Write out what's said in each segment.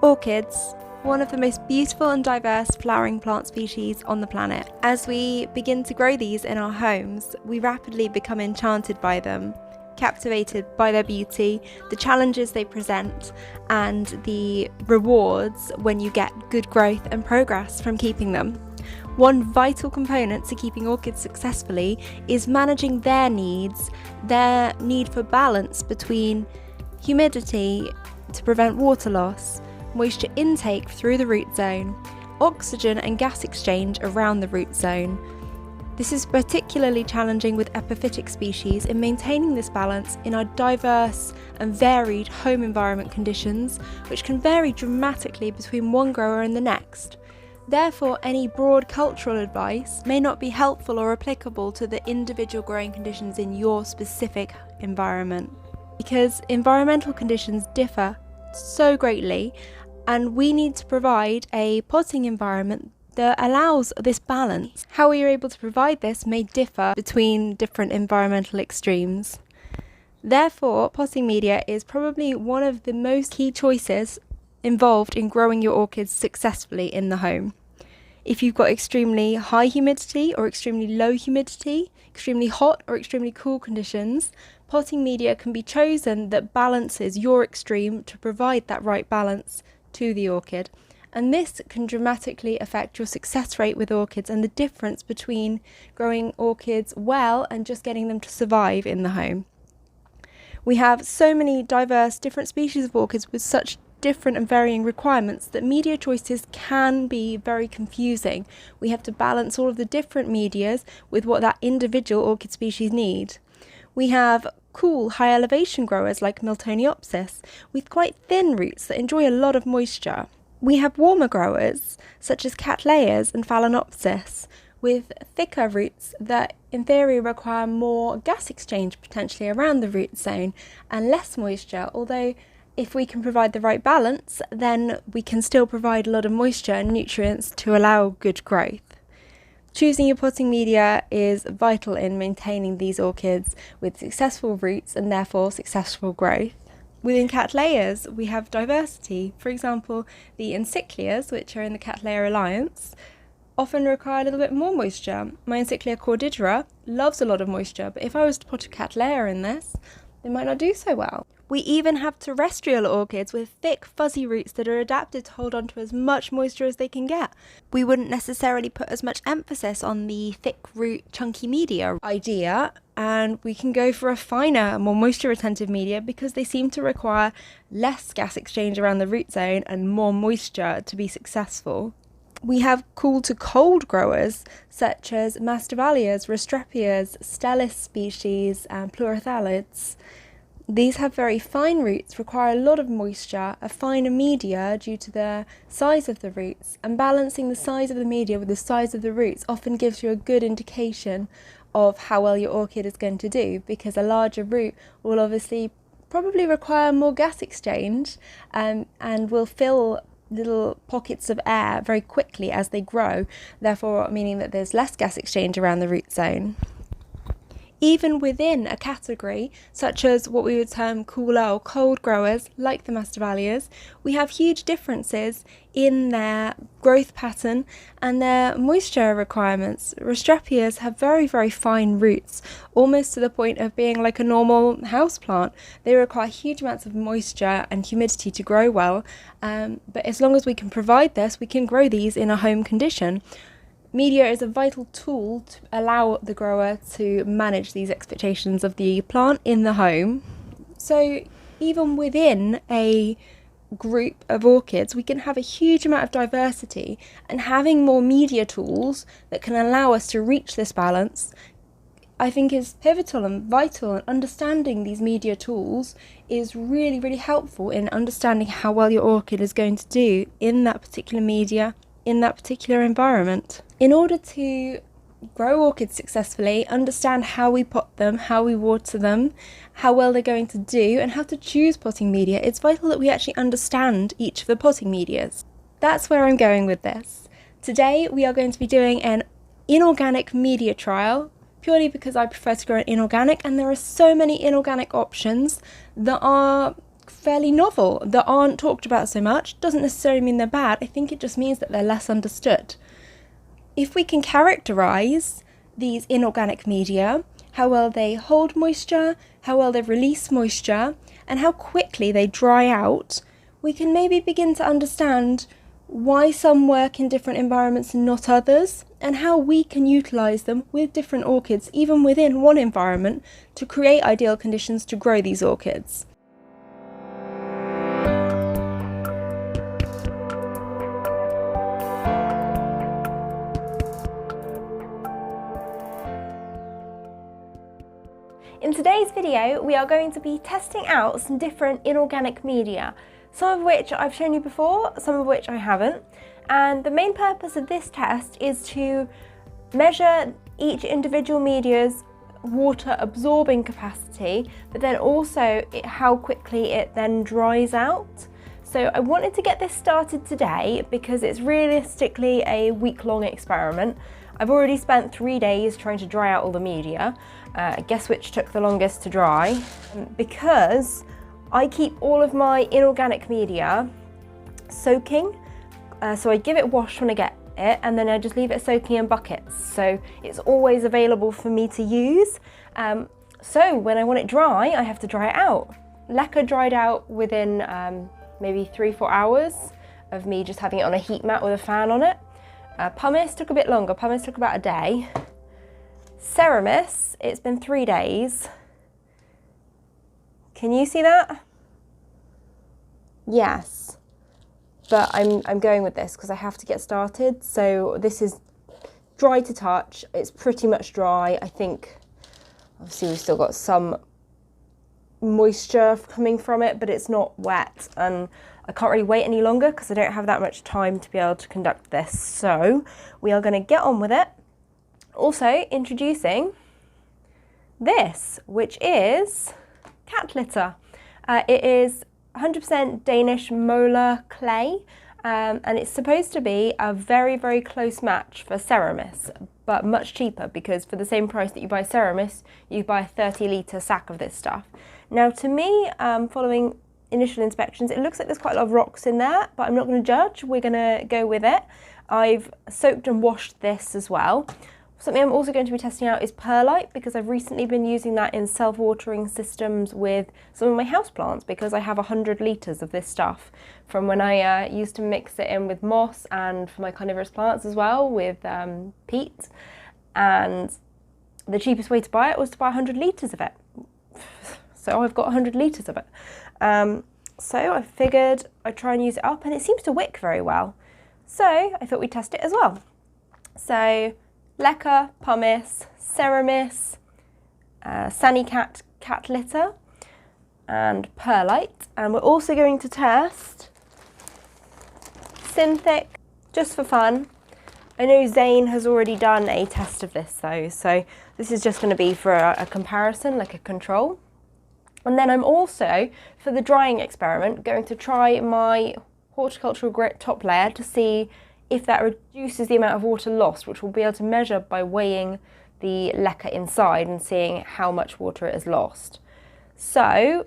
Orchids, one of the most beautiful and diverse flowering plant species on the planet. As we begin to grow these in our homes, we rapidly become enchanted by them, captivated by their beauty, the challenges they present, and the rewards when you get good growth and progress from keeping them. One vital component to keeping orchids successfully is managing their needs, their need for balance between humidity to prevent water loss, moisture intake through the root zone, oxygen and gas exchange around the root zone. This is particularly challenging with epiphytic species in maintaining this balance in our diverse and varied home environment conditions, which can vary dramatically between one grower and the next. Therefore, any broad cultural advice may not be helpful or applicable to the individual growing conditions in your specific environment, because environmental conditions differ so greatly, and we need to provide a potting environment that allows this balance. How we are able to provide this may differ between different environmental extremes. Therefore, potting media is probably one of the most key choices involved in growing your orchids successfully in the home. If you've got extremely high humidity or extremely low humidity, extremely hot or extremely cool conditions, potting media can be chosen that balances your extreme to provide that right balance to the orchid. And this can dramatically affect your success rate with orchids and the difference between growing orchids well and just getting them to survive in the home. We have so many diverse different species of orchids with such different and varying requirements that media choices can be very confusing. We have to balance all of the different medias with what that individual orchid species need. We have cool, high elevation growers like Miltoniopsis with quite thin roots that enjoy a lot of moisture. We have warmer growers such as Cattleyas and Phalaenopsis with thicker roots that in theory require more gas exchange potentially around the root zone and less moisture, although if we can provide the right balance, then we can still provide a lot of moisture and nutrients to allow good growth. Choosing your potting media is vital in maintaining these orchids with successful roots and therefore successful growth. Within Cattleyas, we have diversity. For example, the Encyclias, which are in the Cattleya Alliance, often require a little bit more moisture. My Encyclia cordidera loves a lot of moisture, but if I was to put a Cattleya in this, they might not do so well. We even have terrestrial orchids with thick, fuzzy roots that are adapted to hold on to as much moisture as they can get. We wouldn't necessarily put as much emphasis on the thick root, chunky media idea, and we can go for a finer, more moisture-retentive media because they seem to require less gas exchange around the root zone and more moisture to be successful. We have cool to cold growers such as Masdevallias, Restrepias, Stelis species, and Pleurothalids. These have very fine roots, require a lot of moisture, a finer media due to the size of the roots, and balancing the size of the media with the size of the roots often gives you a good indication of how well your orchid is going to do, because a larger root will obviously probably require more gas exchange and will fill little pockets of air very quickly as they grow, therefore meaning that there's less gas exchange around the root zone. Even within a category, such as what we would term cooler or cold growers, like the Masdevallias, we have huge differences in their growth pattern and their moisture requirements. Restrepias have very, very fine roots, almost to the point of being like a normal houseplant. They require huge amounts of moisture and humidity to grow well, but as long as we can provide this, we can grow these in a home condition. Media is a vital tool to allow the grower to manage these expectations of the plant in the home. So even within a group of orchids, we can have a huge amount of diversity, and having more media tools that can allow us to reach this balance, I think, is pivotal and vital. And understanding these media tools is really, really helpful in understanding how well your orchid is going to do in that particular media, in that particular environment. In order to grow orchids successfully, understand how we pot them, how we water them, how well they're going to do, and how to choose potting media, it's vital that we actually understand each of the potting medias. That's where I'm going with this. Today we are going to be doing an inorganic media trial, purely because I prefer to grow in inorganic, and there are so many inorganic options that are fairly novel, that aren't talked about so much. Doesn't necessarily mean they're bad. I think it just means that they're less understood. If we can characterise these inorganic media, how well they hold moisture, how well they release moisture, and how quickly they dry out, we can maybe begin to understand why some work in different environments and not others, and how we can utilise them with different orchids, even within one environment, to create ideal conditions to grow these orchids. In today's video, we are going to be testing out some different inorganic media, some of which I've shown you before, some of which I haven't. And the main purpose of this test is to measure each individual media's water absorbing capacity, but then also how quickly it then dries out. So I wanted to get this started today because it's realistically a week-long experiment. I've already spent 3 days trying to dry out all the media. Guess which took the longest to dry? Because I keep all of my inorganic media soaking. So I give it a wash when I get it, and then I just leave it soaking in buckets. So it's always available for me to use. So when I want it dry, I have to dry it out. LECA dried out within maybe 3-4 hours of me just having it on a heat mat with a fan on it. Pumice took a bit longer. Pumice took about a day. Seramis, it's been 3 days. Can you see that? Yes. But I'm going with this because I have to get started. So this is dry to touch. It's pretty much dry. I think obviously we've still got some moisture coming from it, but it's not wet, and I can't really wait any longer because I don't have that much time to be able to conduct this. So we are going to get on with it. Also introducing this, which is cat litter. It is 100% Danish molar clay, and it's supposed to be a very, very close match for Seramis, but much cheaper, because for the same price that you buy Seramis, you buy a 30-litre sack of this stuff. Now, to me, following initial inspections, it looks like there's quite a lot of rocks in there, but I'm not going to judge. We're going to go with it. I've soaked and washed this as well. Something I'm also going to be testing out is perlite, because I've recently been using that in self-watering systems with some of my houseplants, because I have 100 litres of this stuff from when I used to mix it in with moss, and for my carnivorous plants as well with peat. And the cheapest way to buy it was to buy 100 litres of it. So I've got 100 litres of it. So I figured I'd try and use it up, and it seems to wick very well. So I thought we'd test it as well. So LECA, Pumice, Seramis, SaniCat cat litter, and perlite. And we're also going to test Synthic, just for fun. I know Zane has already done a test of this though, so this is just going to be for a comparison, like a control. And then I'm also, for the drying experiment, going to try my horticultural grit top layer to see if that reduces the amount of water lost, which we'll be able to measure by weighing the LECA inside and seeing how much water it has lost. So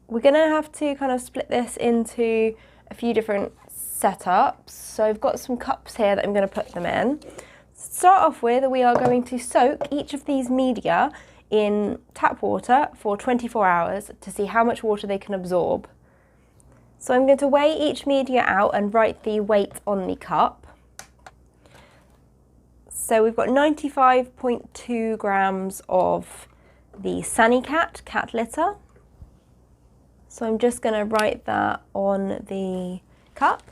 we're going to have to kind of split this into a few different setups. So I've got some cups here that I'm going to put them in. To start off with, we are going to soak each of these media in tap water for 24 hours to see how much water they can absorb. So I'm going to weigh each media out and write the weight on the cup. So we've got 95.2 grams of the SaniCat cat litter. So I'm just going to write that on the cup.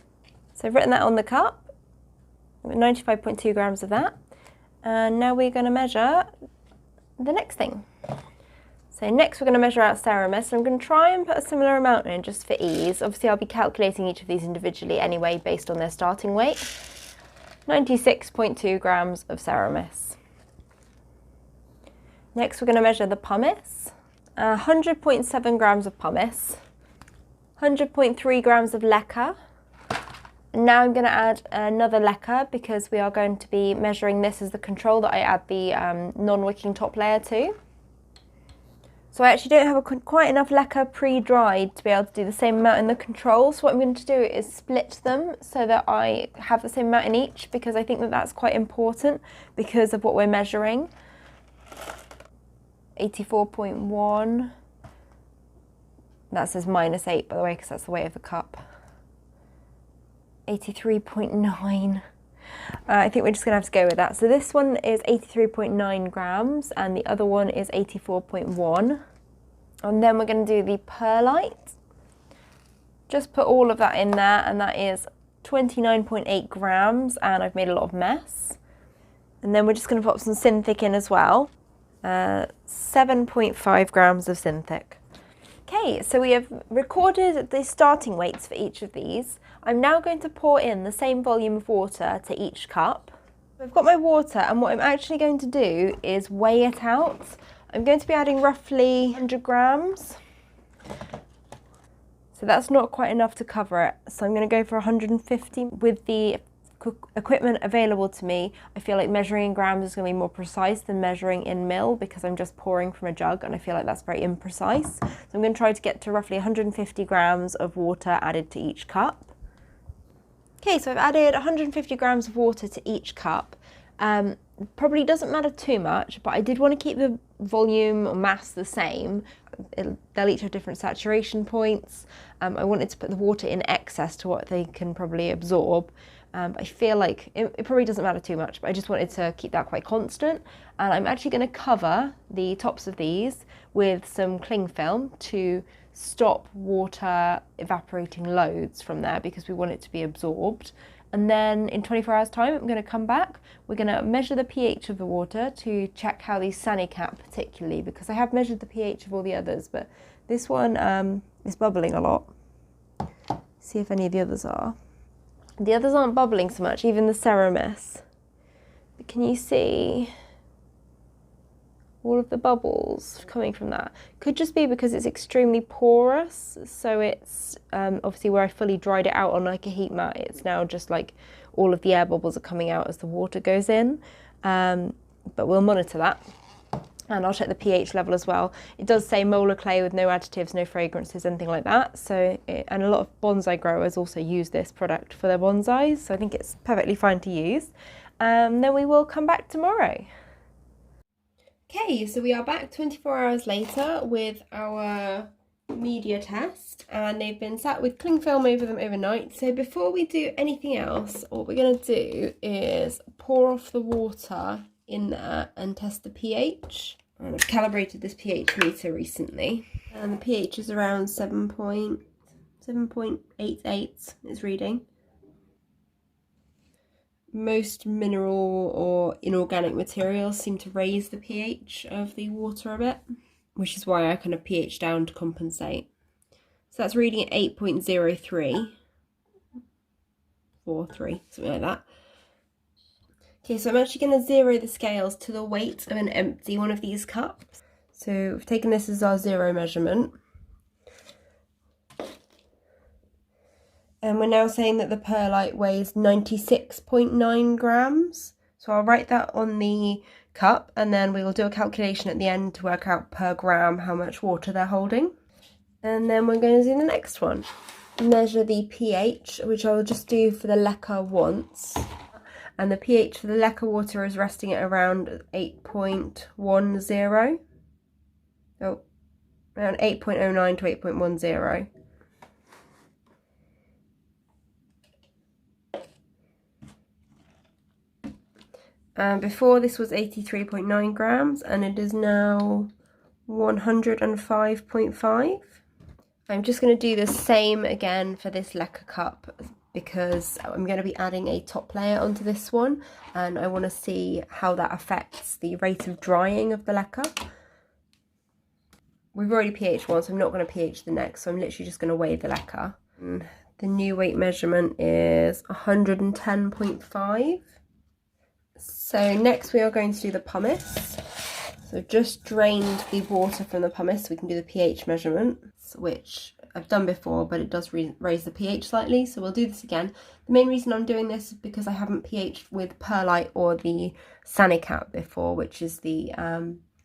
So I've written that on the cup. 95.2 grams of that. And now we're going to measure the next thing. So next we're going to measure out Seramis, and I'm going to try and put a similar amount in just for ease. Obviously I'll be calculating each of these individually anyway based on their starting weight. 96.2 grams of Seramis. Next we're going to measure the pumice. 100.7 grams of pumice. 100.3 grams of LECA. And now I'm going to add another LECA because we are going to be measuring this as the control that I add the non-wicking top layer to. So I actually don't have quite enough LECA pre-dried to be able to do the same amount in the control. So what I'm going to do is split them so that I have the same amount in each, because I think that that's quite important because of what we're measuring. 84.1. That says -8, by the way, because that's the weight of the cup. 83.9. I think we're just going to have to go with that. So this one is 83.9 grams and the other one is 84.1. And then we're going to do the perlite. Just put all of that in there, and that is 29.8 grams, and I've made a lot of mess. And then we're just going to pop some Synthic in as well. 7.5 grams of Synthic. Okay, so we have recorded the starting weights for each of these. I'm now going to pour in the same volume of water to each cup. I've got my water, and what I'm actually going to do is weigh it out. I'm going to be adding roughly 100 grams. So that's not quite enough to cover it. So I'm going to go for 150. With the equipment available to me, I feel like measuring in grams is going to be more precise than measuring in mil, because I'm just pouring from a jug and I feel like that's very imprecise. So I'm going to try to get to roughly 150 grams of water added to each cup. Okay, so I've added 150 grams of water to each cup. Probably doesn't matter too much, but I did want to keep the volume or mass the same. They'll each have different saturation points. I wanted to put the water in excess to what they can probably absorb. But I feel like it probably doesn't matter too much, but I just wanted to keep that quite constant. And I'm actually going to cover the tops of these with some cling film to stop water evaporating loads from there, because we want it to be absorbed. And then in 24 hours time, I'm going to come back. We're going to measure the pH of the water to check how these SaniCat particularly, because I have measured the pH of all the others, but this one is bubbling a lot. See if any of the others are. The others aren't bubbling so much, even the Seramis. But can you see all of the bubbles coming from that? Could just be because it's extremely porous, so it's obviously where I fully dried it out on like a heat mat, it's now just like all of the air bubbles are coming out as the water goes in. But we'll monitor that. And I'll check the pH level as well. It does say molar clay with no additives, no fragrances, anything like that. So, and a lot of bonsai growers also use this product for their bonsais, so I think it's perfectly fine to use. Then we will come back tomorrow. Okay, so we are back 24 hours later with our media test, and they've been sat with cling film over them overnight. So before we do anything else, what we're going to do is pour off the water in there and test the pH. And I've calibrated this pH meter recently, and the pH is around 7.88 it's reading. Most mineral or inorganic materials seem to raise the pH of the water a bit, which is why I kind of pH down to compensate. So that's reading at 8.03, 43, something like that. Okay, so I'm actually going to zero the scales to the weight of an empty one of these cups. So we've taken this as our zero measurement. And we're now saying that the perlite weighs 96.9 grams. So I'll write that on the cup, and then we will do a calculation at the end to work out per gram how much water they're holding. And then we're going to do the next one. Measure the pH, which I will just do for the LECA once. And the pH for the LECA water is resting at around 8.10. Oh, around 8.09 to 8.10. Before this was 83.9 grams, and it is now 105.5. I'm just going to do the same again for this LECA cup, because I'm going to be adding a top layer onto this one, and I want to see how that affects the rate of drying of the LECA. We've already pH one, so I'm not going to pH the next, so I'm literally just going to weigh the LECA. The new weight measurement is 110.5. So next we are going to do the pumice. So I've just drained the water from the pumice so we can do the pH measurement, which I've done before, but it does raise the pH slightly, so we'll do this again. The main reason I'm doing this is because I haven't pH'd with perlite or the SaniCat before, which is the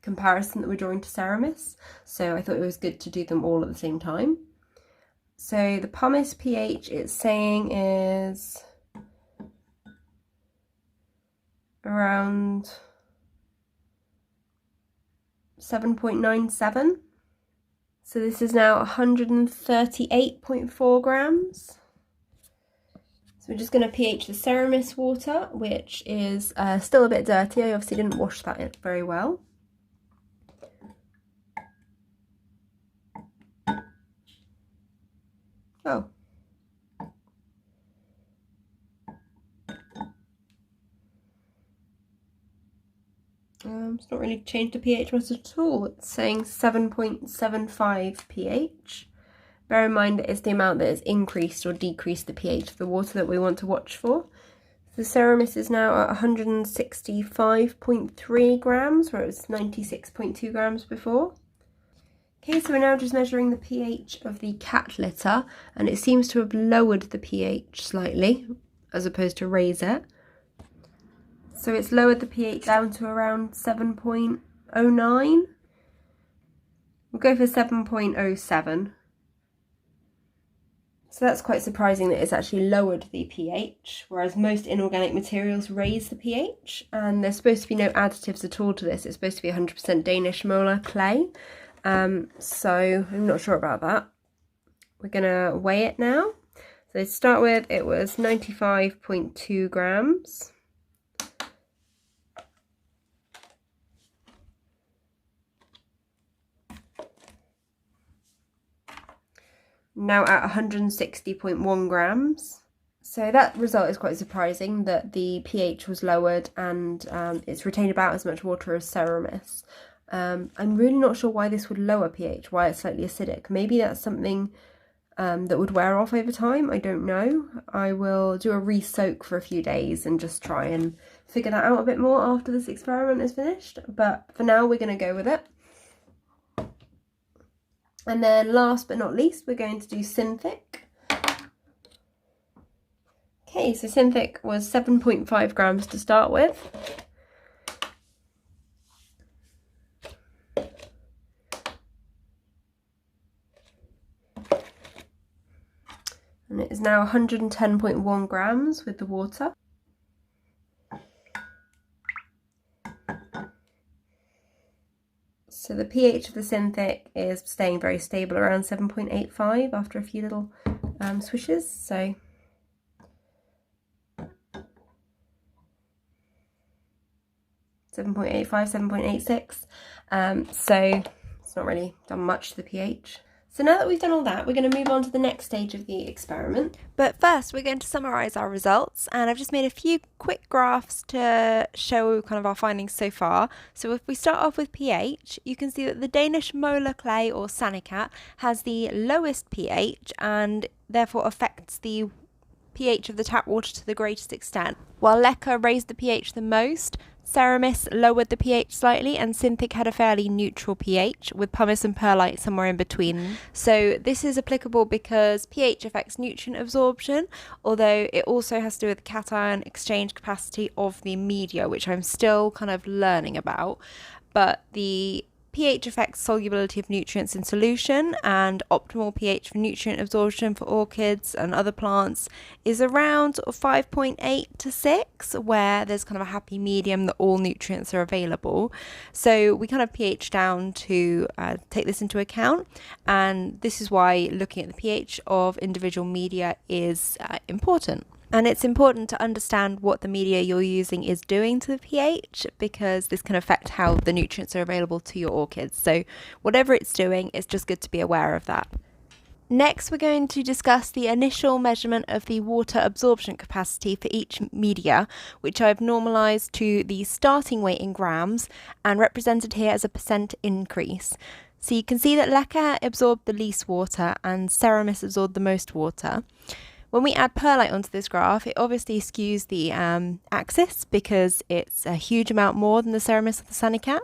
comparison that we're drawing to Seramis, so I thought it was good to do them all at the same time. So the Pumice pH it's saying is around 7.97. So this is now 138.4 grams. So we're just going to pH the Seramis water, which is still a bit dirty. I obviously didn't wash that very well. Oh. It's not really changed the pH much at all. It's saying 7.75 pH. Bear in mind that it's the amount that has increased or decreased the pH of the water that we want to watch for. The Seramis is now at 165.3 grams, where it was 96.2 grams before. Okay, so we're now just measuring the pH of the cat litter, and it seems to have lowered the pH slightly, as opposed to raise it. So it's lowered the pH down to around 7.09. We'll go for 7.07. So that's quite surprising that it's actually lowered the pH, whereas most inorganic materials raise the pH, and there's supposed to be no additives at all to this. It's supposed to be 100% Danish molar clay, so I'm not sure about that. We're going to weigh it now. So to start with, it was 95.2 grams. Now at 160.1 grams. So that result is quite surprising, that the pH was lowered and it's retained about as much water as Seramis. I'm really not sure why this would lower pH, why it's slightly acidic. Maybe that's something that would wear off over time, I don't know. I will do a re-soak for a few days and just try and figure that out a bit more after this experiment is finished. But for now, we're going to go with it. And then last but not least, we're going to do Synthic. Okay, so Synthic was 7.5 grams to start with. And it is now 110.1 grams with the water. So the pH of the Synthic is staying very stable around 7.85 after a few little swishes. So .85, 7.86. So it's not really done much to the pH. So now that we've done all that, we're going to move on to the next stage of the experiment. But first, we're going to summarise our results, and I've just made a few quick graphs to show kind of our findings so far. So if we start off with pH, you can see that the Danish molar clay, or SaniCat, has the lowest pH and therefore affects the pH of the tap water to the greatest extent. While LECA raised the pH the most, Seramis lowered the pH slightly, and Synthic had a fairly neutral pH, with Pumice and Perlite somewhere in between. So this is applicable because pH affects nutrient absorption, although it also has to do with the cation exchange capacity of the media, which I'm still kind of learning about. But the pH affects solubility of nutrients in solution, and optimal pH for nutrient absorption for orchids and other plants is around 5.8 to 6, where there's kind of a happy medium that all nutrients are available. So we kind of pH down to take this into account, and this is why looking at the pH of individual media is important. And it's important to understand what the media you're using is doing to the pH, because this can affect how the nutrients are available to your orchids. So whatever it's doing, it's just good to be aware of that. Next, we're going to discuss the initial measurement of the water absorption capacity for each media, which I've normalised to the starting weight in grams and represented here as a % increase. So you can see that LECA absorbed the least water and Seramis absorbed the most water. When we add Perlite onto this graph, it obviously skews the axis because it's a huge amount more than the Seramis or the SaniCat.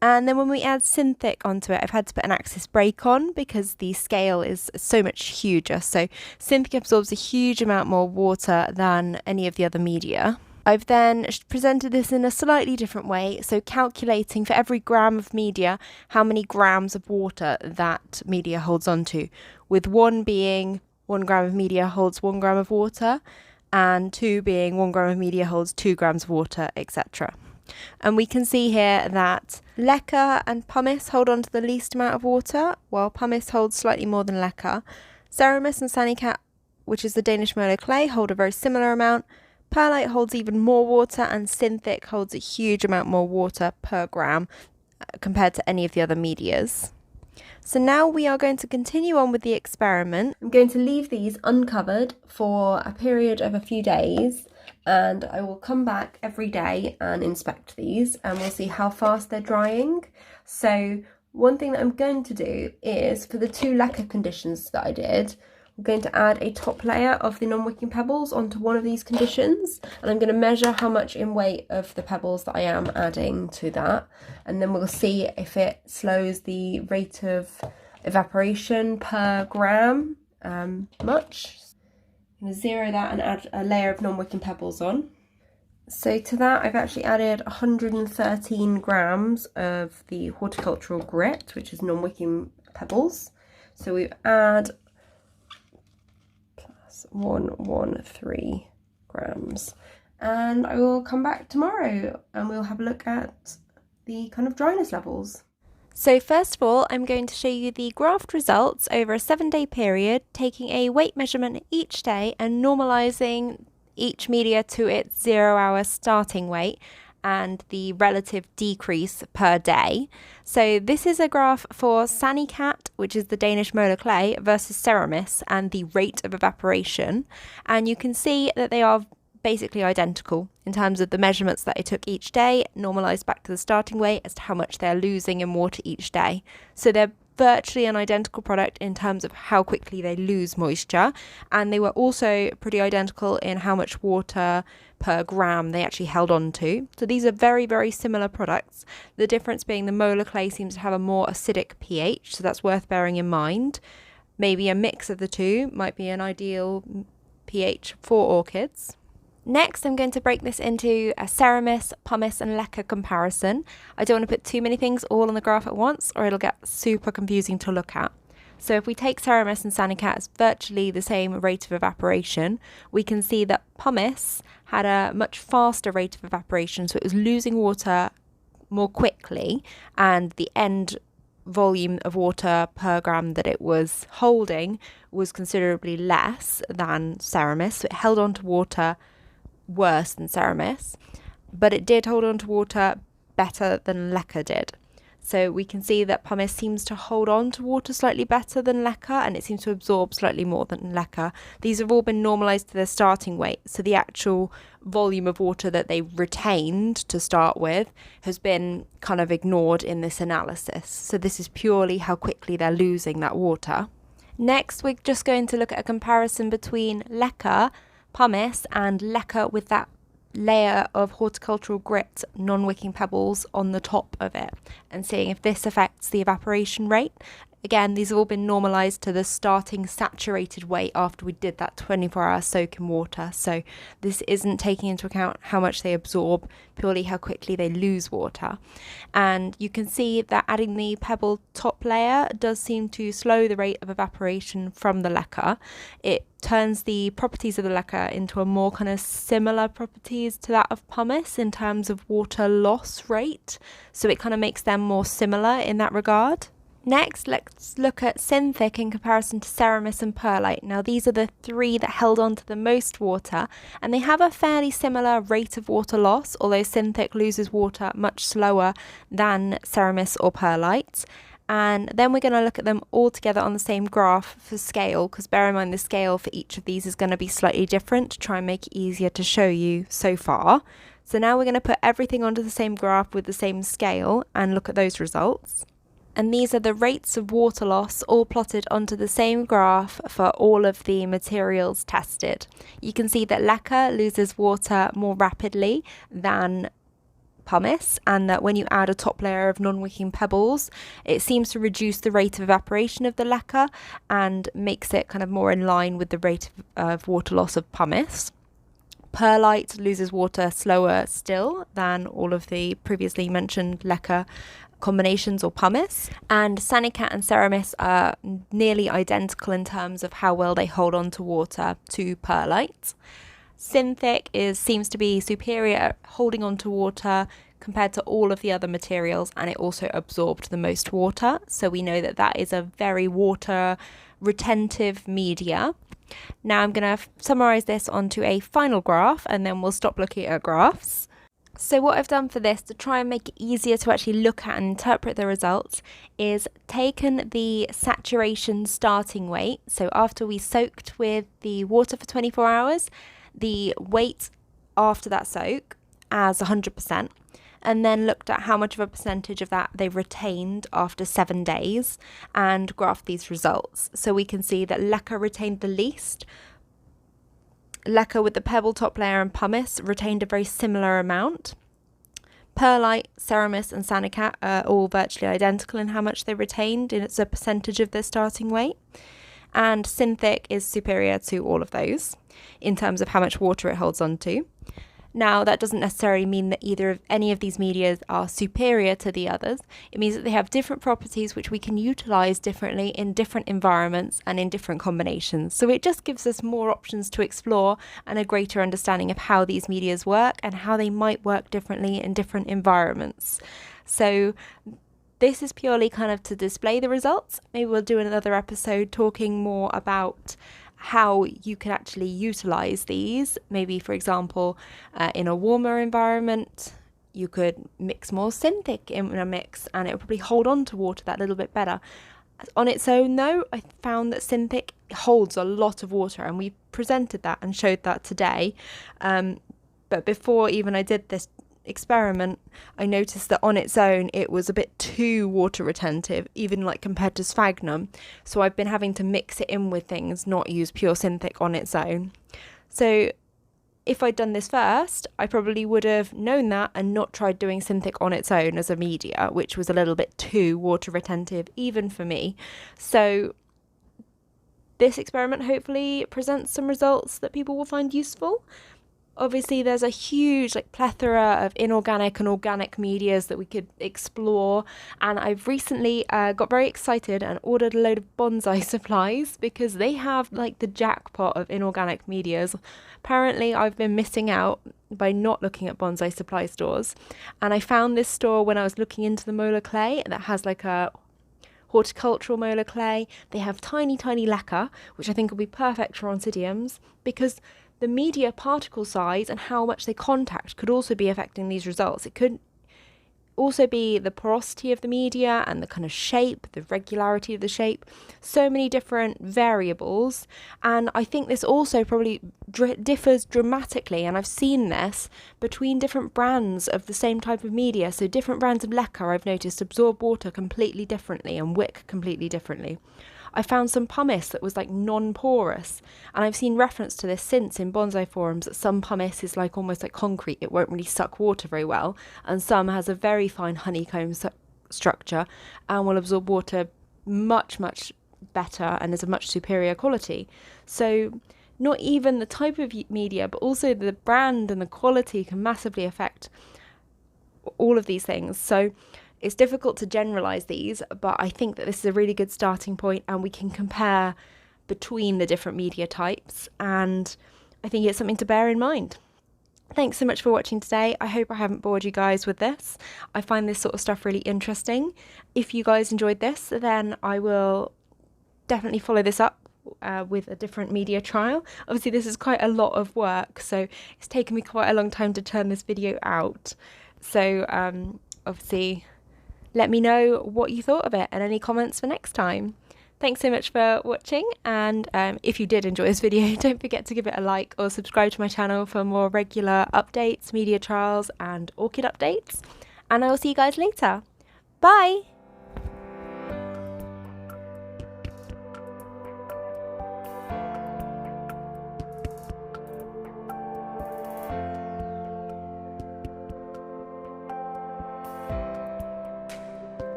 And then when we add Synthic onto it, I've had to put an axis break on because the scale is so much huger. So Synthic absorbs a huge amount more water than any of the other media. I've then presented this in a slightly different way, so calculating for every gram of media how many grams of water that media holds onto, with 1 being 1 gram of media holds 1 gram of water, and 2 being 1 gram of media holds 2 grams of water, etc. And we can see here that LECA and Pumice hold on to the least amount of water, while Pumice holds slightly more than LECA. Seramis and SaniCat, which is the Danish molar clay, hold a very similar amount. Perlite holds even more water, and Synthic holds a huge amount more water per gram compared to any of the other medias. So now we are going to continue on with the experiment. I'm going to leave these uncovered for a period of a few days, and I will come back every day and inspect these, and we'll see how fast they're drying. So one thing that I'm going to do is, for the 2 LECA conditions that I did, I'm going to add a top layer of the non-wicking pebbles onto one of these conditions, and I'm going to measure how much in weight of the pebbles that I am adding to that, and then we'll see if it slows the rate of evaporation per gram much. I'm going to zero that and add a layer of non-wicking pebbles on. So to that I've actually added 113 grams of the horticultural grit, which is non-wicking pebbles. So we add 113 grams, and I will come back tomorrow and we'll have a look at the kind of dryness levels. So first of all, I'm going to show you the graphed results over a 7-day period, taking a weight measurement each day and normalising each media to its 0-hour starting weight and the relative decrease per day. So this is a graph for SaniCat, which is the Danish molar clay, versus Seramis and the rate of evaporation. And you can see that they are basically identical in terms of the measurements that I took each day, normalised back to the starting weight as to how much they're losing in water each day. So they're virtually an identical product in terms of how quickly they lose moisture, and they were also pretty identical in how much water per gram they actually held on to. So these are very, very similar products. The difference being the molar clay seems to have a more acidic pH, so that's worth bearing in mind. Maybe a mix of the two might be an ideal pH for orchids. Next, I'm going to break this into a Seramis, Pumice and LECA comparison. I don't want to put too many things all on the graph at once, or it'll get super confusing to look at. So if we take Seramis and SaniCat as virtually the same rate of evaporation, we can see that Pumice had a much faster rate of evaporation, so it was losing water more quickly, and the end volume of water per gram that it was holding was considerably less than Seramis, so it held on to water worse than Seramis, but it did hold on to water better than LECA did. So we can see that Pumice seems to hold on to water slightly better than LECA, and it seems to absorb slightly more than LECA. These have all been normalised to their starting weight, so the actual volume of water that they retained to start with has been kind of ignored in this analysis. So this is purely how quickly they're losing that water. Next, we're just going to look at a comparison between LECA, Pumice and LECA with that layer of horticultural grit non-wicking pebbles on the top of it, and seeing if this affects the evaporation rate. Again, these have all been normalised to the starting saturated weight after we did that 24-hour soak in water, so this isn't taking into account how much they absorb, purely how quickly they lose water. And you can see that adding the pebble top layer does seem to slow the rate of evaporation from the LECA. It turns the properties of the LECA into a more kind of similar properties to that of Pumice in terms of water loss rate, so it kind of makes them more similar in that regard. Next, let's look at Synthic in comparison to Seramis and Perlite. Now, these are the 3 that held on to the most water, and they have a fairly similar rate of water loss, although Synthic loses water much slower than Seramis or Perlite. And then we're going to look at them all together on the same graph for scale, because bear in mind the scale for each of these is going to be slightly different to try and make it easier to show you so far. So now we're going to put everything onto the same graph with the same scale and look at those results. And these are the rates of water loss all plotted onto the same graph for all of the materials tested. You can see that LECA loses water more rapidly than Pumice, and that when you add a top layer of non-wicking pebbles, it seems to reduce the rate of evaporation of the LECA and makes it kind of more in line with the rate of water loss of Pumice. Perlite loses water slower still than all of the previously mentioned LECA combinations or pumice, and SaniCat and Seramis are nearly identical in terms of how well they hold on to water to Perlite. Synthic seems to be superior at holding on to water compared to all of the other materials, and it also absorbed the most water, so we know that that is a very water retentive media. Now I'm going to summarize this onto a final graph, and then we'll stop looking at graphs. So what I've done for this to try and make it easier to actually look at and interpret the results is taken the saturation starting weight. So after we soaked with the water for 24 hours, the weight after that soak as 100%, and then looked at how much of a percentage of that they retained after 7 days and graphed these results. So we can see that LECA retained the least. LECA with the pebble top layer and pumice retained a very similar amount. Perlite, Seramis and SaniCat are all virtually identical in how much they retained as a percentage of their starting weight. And Synthic is superior to all of those in terms of how much water it holds on to. Now, that doesn't necessarily mean that any of these media are superior to the others. It means that they have different properties which we can utilize differently in different environments and in different combinations. So it just gives us more options to explore and a greater understanding of how these media work and how they might work differently in different environments. So this is purely kind of to display the results. Maybe we'll do another episode talking more about how you can actually utilize these. Maybe, for example, in a warmer environment, you could mix more Synthic in a mix and it would probably hold on to water that little bit better. On its own though, I found that Synthic holds a lot of water, and we presented that and showed that today. But before even I did this experiment, I noticed that on its own it was a bit too water retentive, even like compared to sphagnum. So I've been having to mix it in with things, not use pure Synthic on its own. So if I'd done this first, I probably would have known that and not tried doing Synthic on its own as a media, which was a little bit too water retentive even for me. So this experiment hopefully presents some results that people will find useful. Obviously, there's a huge plethora of inorganic and organic medias that we could explore, and I've recently got very excited and ordered a load of bonsai supplies because they have the jackpot of inorganic medias. Apparently, I've been missing out by not looking at bonsai supply stores, and I found this store when I was looking into the molar clay that has a horticultural molar clay. They have tiny LECA, which I think will be perfect for oncidiums, because the media particle size and how much they contact could also be affecting these results. It could also be the porosity of the media and the kind of shape, the regularity of the shape, so many different variables. And I think this also probably differs dramatically, and I've seen this between different brands of the same type of media. So different brands of LECA, I've noticed, absorb water completely differently and wick completely differently. I found some pumice that was non-porous, and I've seen reference to this since in bonsai forums, that some pumice is almost like concrete. It won't really suck water very well, and some has a very fine honeycomb structure and will absorb water much better and is of much superior quality. So not even the type of media, but also the brand and the quality can massively affect all of these things. So it's difficult to generalize these, but I think that this is a really good starting point, and we can compare between the different media types, and I think it's something to bear in mind. Thanks so much for watching today. I hope I haven't bored you guys with this. I find this sort of stuff really interesting. If you guys enjoyed this, then I will definitely follow this up with a different media trial. Obviously this is quite a lot of work, so it's taken me quite a long time to turn this video out. So obviously let me know what you thought of it and any comments for next time. Thanks so much for watching, and if you did enjoy this video, don't forget to give it a like or subscribe to my channel for more regular updates, media trials and orchid updates, and I will see you guys later. Bye!